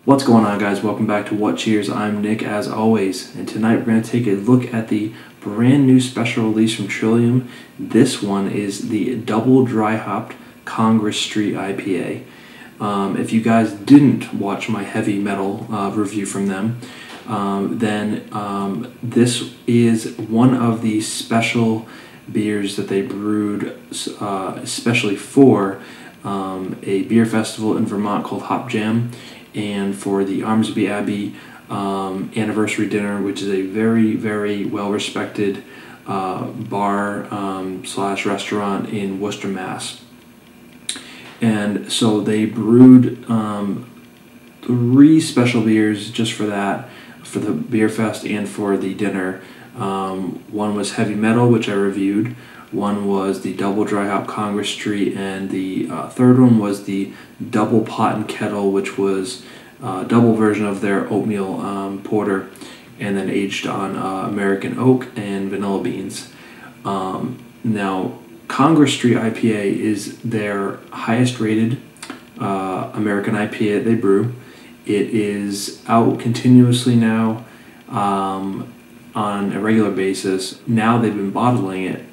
What's going on, guys? Welcome back to What Cheers. I'm Nick, as always, and tonight we're going to take a look at the brand new special release from Trillium. This one is the double dry hopped Congress Street IPA. If you guys didn't watch my Heavy Mettle review from them, then this is one of the special beers that they brewed especially for a beer festival in Vermont called Hop Jam, and for the Armsby Abbey anniversary dinner, which is a very, very well-respected bar slash restaurant in Worcester, Mass. And so they brewed 3 special beers just for that, for the beer fest and for the dinner. One was Heavy Mettle, which I reviewed. One was the Double Dry Hop Congress Street, and the third one was the Double Pot and Kettle, which was a double version of their oatmeal porter, and then aged on American oak and vanilla beans. Now, Congress Street IPA is their highest rated American IPA that they brew. It is out continuously now on a regular basis. Now they've been bottling it.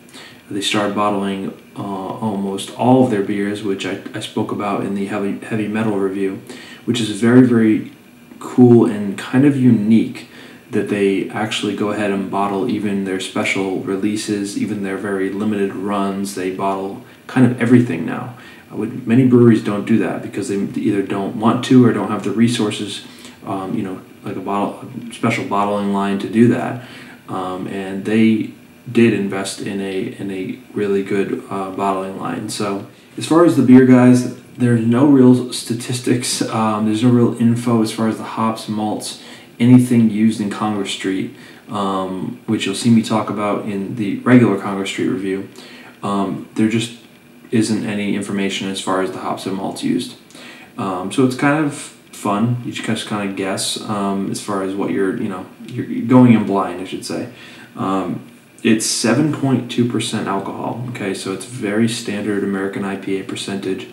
They started bottling almost all of their beers, which I spoke about in the Heavy Mettle review, which is very, very cool and kind of unique that they actually go ahead and bottle even their special releases, even their very limited runs. They bottle kind of everything now. Many breweries don't do that because they either don't want to or don't have the resources, like a special bottling line to do that, and they did invest in a really good bottling line. So as far as the beer, guys, there's no real statistics, there's no real info as far as the hops, malts, anything used in Congress Street, which you'll see me talk about in the regular Congress Street review. There just isn't any information as far as the hops and malts used. So it's kind of fun. You just kind of guess as far as what you're going in blind, I should say. It's 7.2% alcohol, okay, so it's very standard American IPA percentage,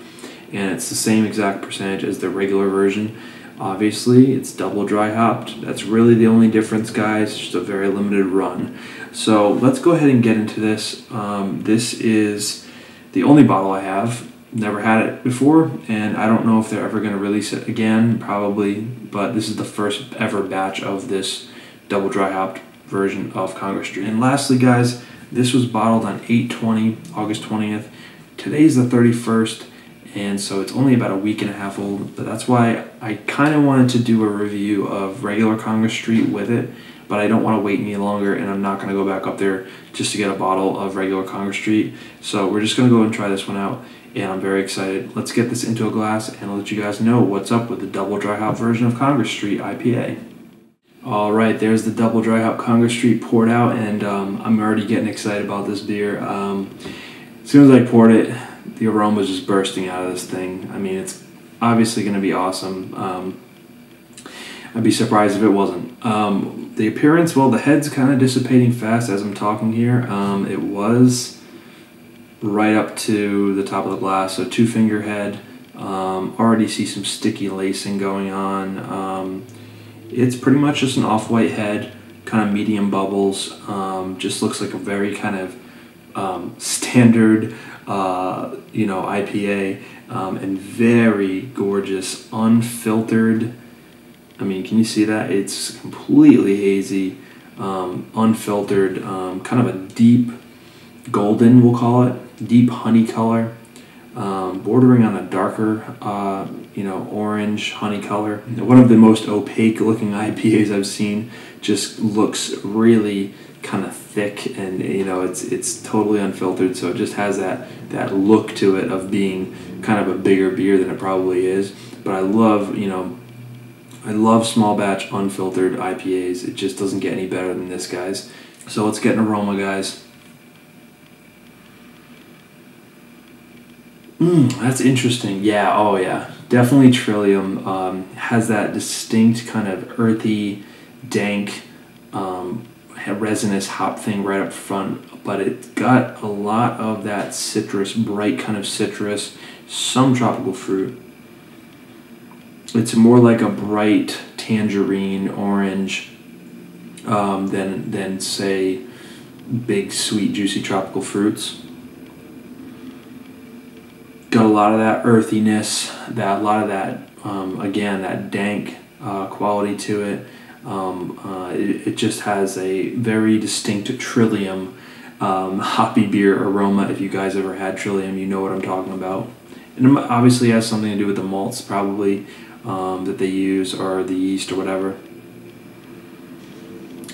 and it's the same exact percentage as the regular version. Obviously, it's double dry hopped. That's really the only difference, guys. It's just a very limited run. So let's go ahead and get into this. This is the only bottle I have. Never had it before, and I don't know if they're ever going to release it again, probably, but this is the first ever batch of this double dry hopped version of Congress Street. And lastly, guys, this was bottled on 8/20, August 20th. Today's the 31st, and so it's only about a week and a half old, but that's why I kind of wanted to do a review of regular Congress Street with it, but I don't want to wait any longer, and I'm not going to go back up there just to get a bottle of regular Congress Street. So we're just going to go and try this one out, and I'm very excited. Let's get this into a glass, and I'll let you guys know what's up with the double dry hop version of Congress Street IPA. All right, there's the double dry hop Congress Street poured out, and I'm already getting excited about this beer. As soon as I poured it, the aroma is just bursting out of this thing. I mean, it's obviously going to be awesome. I'd be surprised if it wasn't. The appearance, well, the head's kind of dissipating fast as I'm talking here. It was right up to the top of the glass, so 2-finger head. Already see some sticky lacing going on. It's pretty much just an off-white head, kind of medium bubbles. Just looks like a very kind of standard, IPA, and very gorgeous, unfiltered. I mean, can you see that? It's completely hazy, unfiltered, kind of a deep golden, we'll call it, deep honey color, bordering on a darker, orange honey color. One of the most opaque looking IPAs I've seen. Just looks really kind of thick, and it's totally unfiltered, so it just has that look to it of being kind of a bigger beer than it probably is. But I love small batch unfiltered IPAs. It just doesn't get any better than this, guys. So let's get an aroma, guys. That's interesting. Yeah, oh yeah. Definitely Trillium has that distinct kind of earthy, dank, resinous hop thing right up front, but it's got a lot of that citrus, bright kind of citrus, some tropical fruit. It's more like a bright tangerine orange than say big sweet juicy tropical fruits. Got a lot of that earthiness, a lot of that again, that dank quality to it. It just has a very distinct Trillium hoppy beer aroma. If you guys ever had Trillium, you know what I'm talking about. And it obviously has something to do with the malts probably that they use, or the yeast or whatever.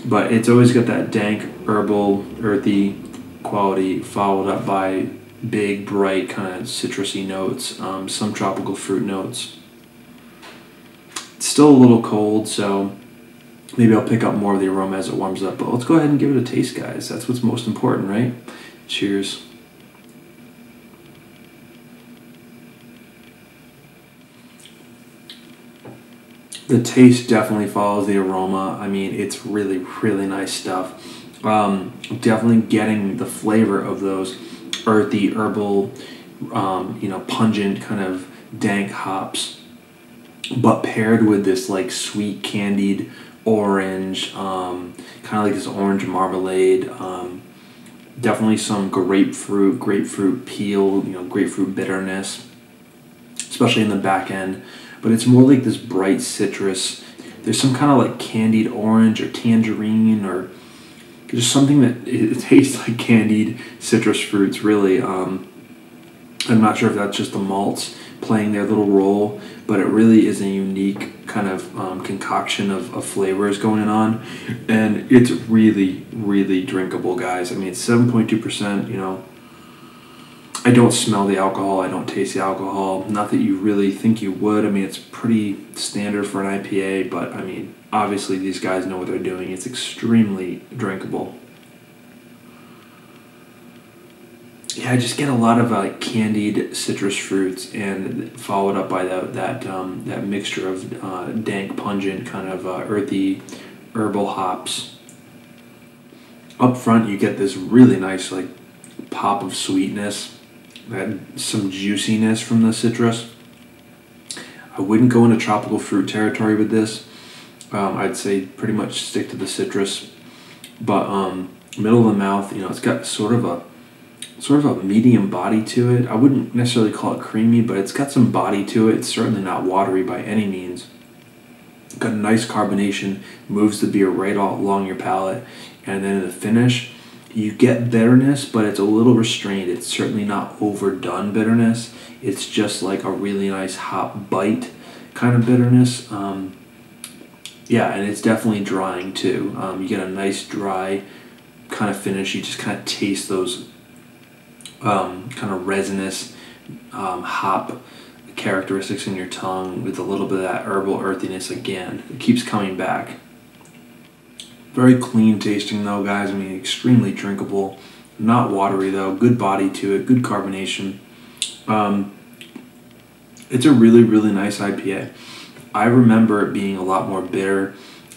But it's always got that dank, herbal, earthy quality followed up by big, bright kind of citrusy notes, some tropical fruit notes. It's still a little cold, so maybe I'll pick up more of the aroma as it warms up. But let's go ahead and give it a taste, guys. That's what's most important, right? Cheers. The taste definitely follows the aroma. I mean, it's really, really nice stuff. Definitely getting the flavor of those earthy, herbal, pungent, kind of dank hops, but paired with this like sweet candied orange, kind of like this orange marmalade. Definitely some grapefruit peel, grapefruit bitterness, especially in the back end. But it's more like this bright citrus. There's some kind of like candied orange or tangerine, or just something that it tastes like candied citrus fruits, really. I'm not sure if that's just the malts playing their little role, but it really is a unique kind of concoction of flavors going on. And it's really, really drinkable, guys. I mean, it's 7.2%, I don't smell the alcohol, I don't taste the alcohol. Not that you really think you would. I mean, it's pretty standard for an IPA, but I mean, obviously these guys know what they're doing. It's extremely drinkable. Yeah, I just get a lot of candied citrus fruits, and followed up by that mixture of dank, pungent, kind of earthy, herbal hops. Up front, you get this really nice like pop of sweetness. Some juiciness from the citrus. I wouldn't go into tropical fruit territory with this. I'd say pretty much stick to the citrus. But middle of the mouth, it's got sort of a medium body to it. I wouldn't necessarily call it creamy, but it's got some body to it. It's certainly not watery by any means. It's got a nice carbonation, moves the beer right all along your palate, and then in the finish, you get bitterness, but it's a little restrained. It's certainly not overdone bitterness. It's just like a really nice hop bite kind of bitterness. Yeah, and it's definitely drying too. You get a nice dry kind of finish. You just kind of taste those kind of resinous hop characteristics in your tongue with a little bit of that herbal earthiness again. It keeps coming back. Very clean tasting though, guys. I mean, extremely drinkable. Not watery though. Good body to it. Good carbonation. It's a really, really nice IPA. I remember it being a lot more bitter,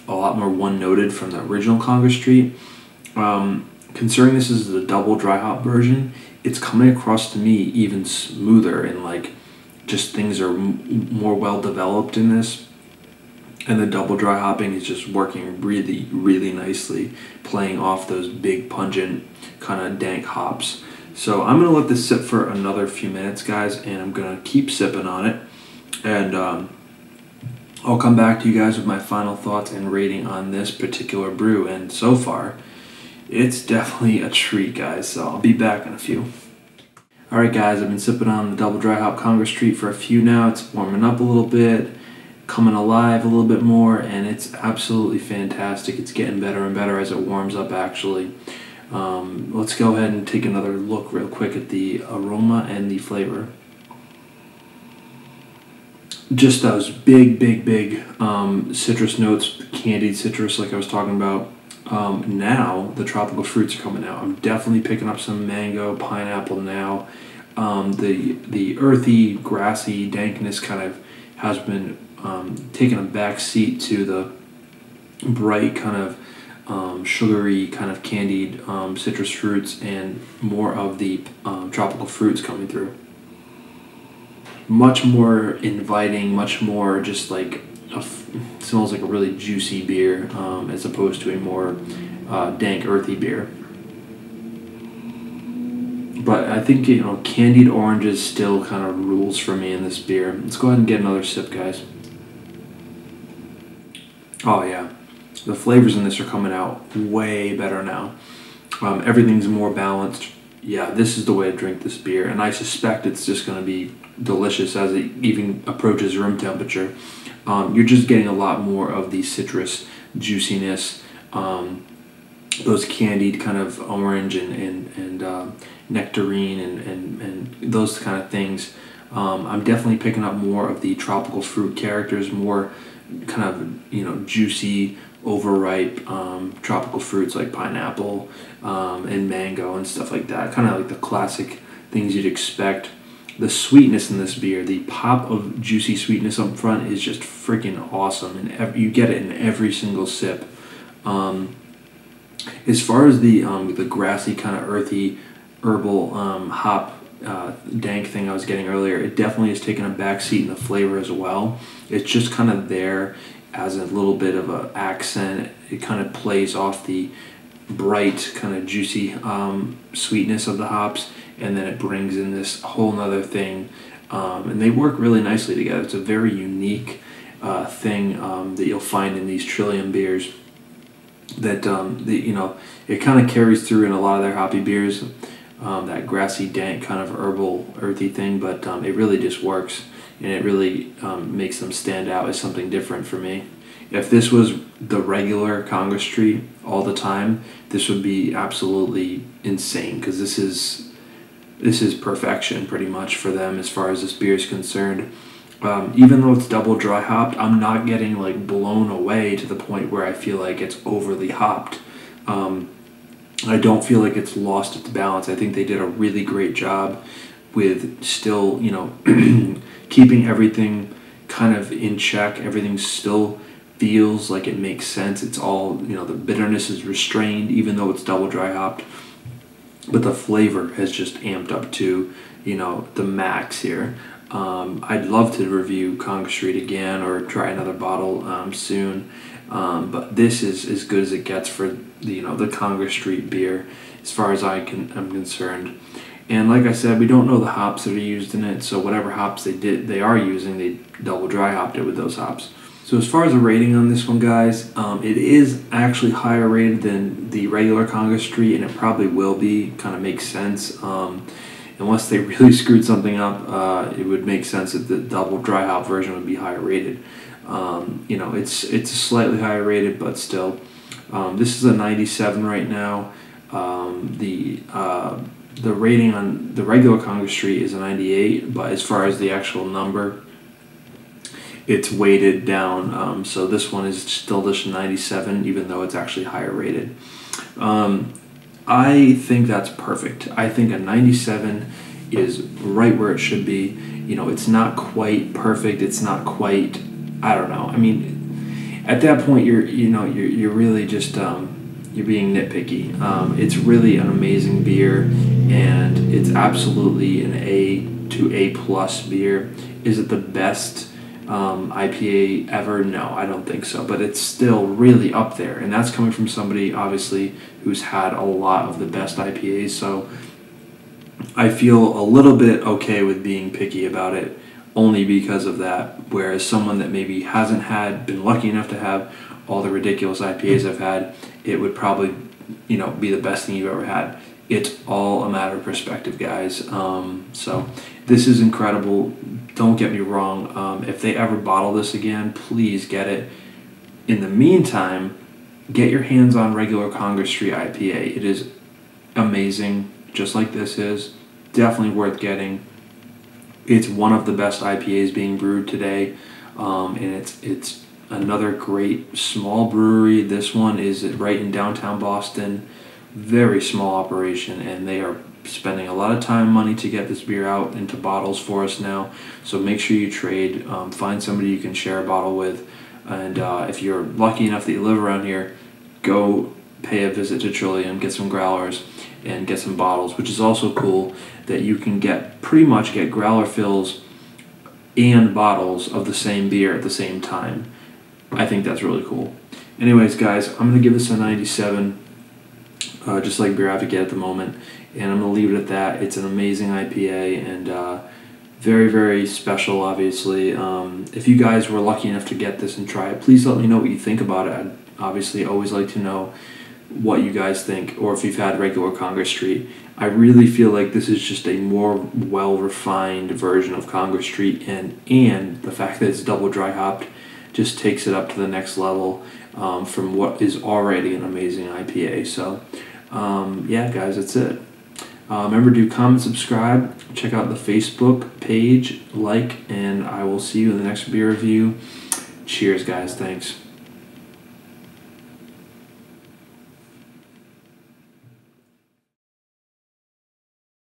a lot more one-noted from the original Congress Street. Considering this is the double dry hop version, it's coming across to me even smoother, and like just things are more well developed in this. And the double dry hopping is just working really, really nicely, playing off those big, pungent, kind of dank hops. So I'm going to let this sit for another few minutes, guys, and I'm going to keep sipping on it. And I'll come back to you guys with my final thoughts and rating on this particular brew. And so far, it's definitely a treat, guys. So I'll be back in a few. All right, guys, I've been sipping on the double dry hop Congress Street for a few now. It's warming up a little bit, coming alive a little bit more, and it's absolutely fantastic. It's getting better and better as it warms up, actually. Let's go ahead and take another look real quick at the aroma and the flavor. Just those big citrus notes, candied citrus like I was talking about. Now the tropical fruits are coming out. I'm definitely picking up some mango, pineapple now. The earthy, grassy dankness kind of has been taking a back seat to the bright kind of sugary kind of candied citrus fruits, and more of the tropical fruits coming through. much more inviting, much more just like smells like a really juicy beer, as opposed to a more dank, earthy beer. But I think, you know, candied oranges still kind of rules for me in this beer. Let's go ahead and get another sip, guys. Oh yeah, the flavors in this are coming out way better now. Everything's more balanced. Yeah, this is the way to drink this beer, and I suspect it's just going to be delicious as it even approaches room temperature. You're just getting a lot more of the citrus juiciness, those candied kind of orange and nectarine and those kind of things. I'm definitely picking up more of the tropical fruit characters, more kind of, you know, juicy, overripe tropical fruits like pineapple and mango and stuff like that. Kind of like the classic things you'd expect. The sweetness in this beer, the pop of juicy sweetness up front is just freaking awesome, and you get it in every single sip. As far as the grassy kind of earthy herbal hop dank thing I was getting earlier, it definitely has taken a back seat in the flavor as well. It's just kind of there as a little bit of an accent. It kind of plays off the bright kind of juicy sweetness of the hops, and then it brings in this whole nother thing, and they work really nicely together. It's a very unique thing that you'll find in these Trillium beers, that you know, it kind of carries through in a lot of their hoppy beers, that grassy dank kind of herbal earthy thing, but it really just works, and it really makes them stand out as something different for me. If this was the regular Congress Street all the time, this would be absolutely insane, because this is perfection pretty much for them as far as this beer is concerned. Even though it's double dry hopped, I'm not getting like blown away to the point where I feel like it's overly hopped. I don't feel like it's lost its balance. I think they did a really great job with still, you know, keeping everything kind of in check. Everything still feels like it makes sense. It's all, you know, the bitterness is restrained even though it's double dry hopped, but the flavor has just amped up to, you know, the max here. I'd love to review Congress Street again or try another bottle soon, but this is as good as it gets for the, you know, the Congress Street beer as far as I'm concerned. And like I said, we don't know the hops that are used in it, so whatever hops they are using, they double dry hopped it with those hops. So as far as a rating on this one, guys, it is actually higher rated than the regular Congress Street, and it probably will be. Kind of makes sense. Unless they really screwed something up, it would make sense that the double dry hop version would be higher rated. You know, it's slightly higher rated, but still. This is a 97 right now. The rating on the regular Congress Street is a 98, but as far as the actual number, it's weighted down. So this one is still just a 97, even though it's actually higher rated. I think that's perfect. I think a 97 is right where it should be. You know, it's not quite perfect. It's not quite, I don't know. I mean, at that point, you're really just you're being nitpicky. It's really an amazing beer, and it's absolutely an A to A plus beer. Is it the best IPA ever? No, I don't think so, but it's still really up there, and that's coming from somebody obviously who's had a lot of the best IPAs, so I feel a little bit okay with being picky about it only because of that, whereas someone that maybe hasn't been lucky enough to have all the ridiculous IPAs I've had, it would probably, you know, be the best thing you've ever had. It's all a matter of perspective, guys. So this is incredible. Don't get me wrong. If they ever bottle this again, please get it. In the meantime, get your hands on regular Congress Street IPA. It is amazing, just like this is. Definitely worth getting. It's one of the best IPAs being brewed today, and it's another great small brewery. This one is right in downtown Boston. Very small operation, and they are spending a lot of time and money to get this beer out into bottles for us now. So make sure you trade, find somebody you can share a bottle with, and if you're lucky enough that you live around here, go pay a visit to Trillium, get some growlers, and get some bottles, which is also cool that you can pretty much get growler fills and bottles of the same beer at the same time. I think that's really cool. Anyways, guys, I'm going to give this a 97, just like BeerAdvocate at the moment, and I'm going to leave it at that. It's an amazing IPA, and very, very special, obviously. If you guys were lucky enough to get this and try it, please let me know what you think about it. I'd obviously always like to know what you guys think, or if you've had regular Congress Street. I really feel like this is just a more well-refined version of Congress Street, and the fact that it's double dry hopped just takes it up to the next level from what is already an amazing IPA. So, yeah, guys, that's it. Remember to comment, subscribe, check out the Facebook page, and I will see you in the next beer review. Cheers, guys. Thanks.